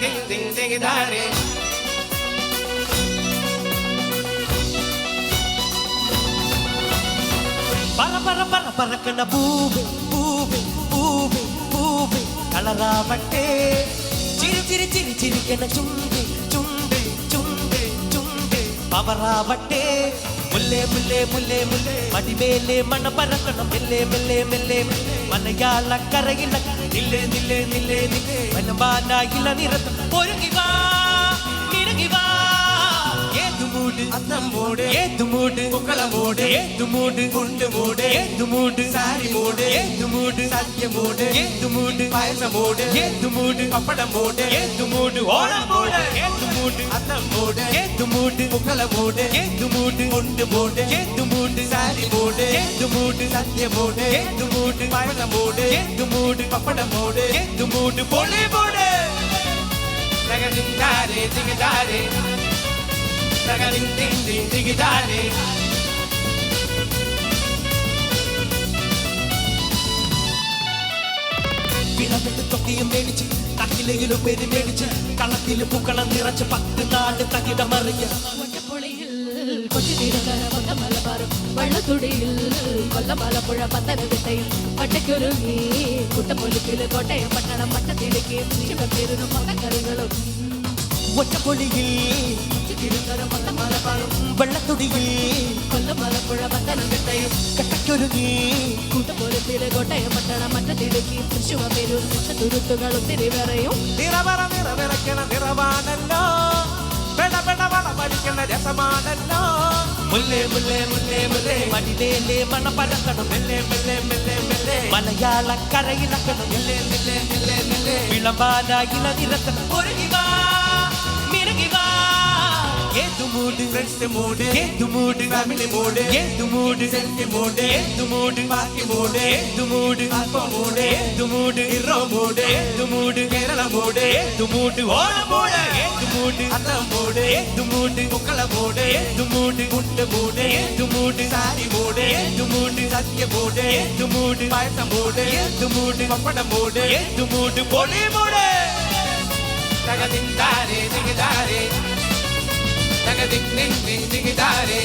ding ding ding dare. Parakana boobe, boobe, boobe, boobe, kalaravatte. Chiri chiri chiri chiri kena chunde, chunde, chunde, chunde, pavaravatte. Mulle mulle mulle mulle, madivele mana parakana mille mille mille mille. Malayala karayila, nille nille nille nille. Manabana ila nirata, orangiva, niragiva. Athamode, Edumude, Pukalamode, Edumude, Undumude, Edumude, Sari mode, Edumude, Satyamode, Edumude, Payasamode, Edumude, Papadamode, Edumude, Olamode, Edumude, Athamode, Edumude, Pukalamode, Edumude, Undumude, Edumude, Sari mode, Edumude, Satyamode, Edumude, Payasamode, Edumude, Papadamode, Edumude, Bollywood. Dagading dare, digadare. Dagading ding ding digadare. പിറവിട്ട് തൊക്കിയും മേടിച്ച് തക്കിലയിലും peri മേടിച്ച് കളത്തില് പൂക്കളം നിറച്ച് 10 നാട് തകിടമറിയ വള്ളത്തുടിയിൽ കൊല്ലമലപ്പുഴ പത്തനംതിട്ടയും പട്ടയ്ക്കൊരുങ്ങി കുട്ടപ്പൊലിപ്പില് കോട്ടയം പട്ടണം പട്ടത്തിലേക്ക് ശിവപേരും മതക്കറികളും ഒറ്റപ്പൊളിയിൽ വെള്ളത്തുടിയിൽ കൊല്ലമലപ്പുഴ പത്തനംതിട്ടയും കട്ടയ്ക്കൊരുങ്ങി കൂട്ടപ്പൊലിപ്പില് കോട്ടയം പട്ടണം പട്ടത്തിലേക്ക് ശിവപേരും തുരുത്തുകളും തിരിവറയും നിറവിറക്കണ നിറവാണല്ലോ പഠിക്കുന്ന രസമാണല്ലോ മുല്ലേ മുല്ലേ മുല്ലേ മുല്ലേ മടിലേലേ മണ പരക്കണം മെല്ലെ മെല്ലെ മെല്ലെ മെല്ലെ മലയാള കരയിലക്കണം മെല്ലെ മെല്ലെ മെല്ലെ മെല്ലെ വിളമ്പാനായില നിരത്തണം ഒരുങ്ങിവാ മിരുങ്ങിവാ ഏതു മൂഡ് ഫ്രണ്ട്സ് മൂഡ് ഏതു മൂഡ് ഫാമിലി മൂഡ് ഏതു മൂഡ് സെൽഫി മൂഡ് ഏതു മൂഡ് പാർട്ടി മൂഡ് ഏതു മൂഡ് ആൽഫ മൂഡ് ഏതു മൂഡ് ഹീറോ മൂഡ് ഏതു മൂഡ് കേരള മൂഡ് ഏതു മൂഡ് ഓണം മൂഡ് ഏതു മൂഡ് അത്തം മൂഡ് ഏതു മൂഡ് പുക്കള മൂഡ് ഏതു മൂഡ് മുണ്ട് മൂഡ് ഏതു മൂഡ് സാരി മൂഡ് ഏതു മൂഡ് സത്യ മൂഡ് ഏതു മൂഡ് പായസം മൂഡ് ഏതു മൂഡ് പപ്പട മൂഡ് ഏതു മൂഡ് ബോളിവുഡ് തകതിന്താരെ ദിഗിതാരെ തകതിങ് ദിങ് ദിങ് ദിഗിതാരെ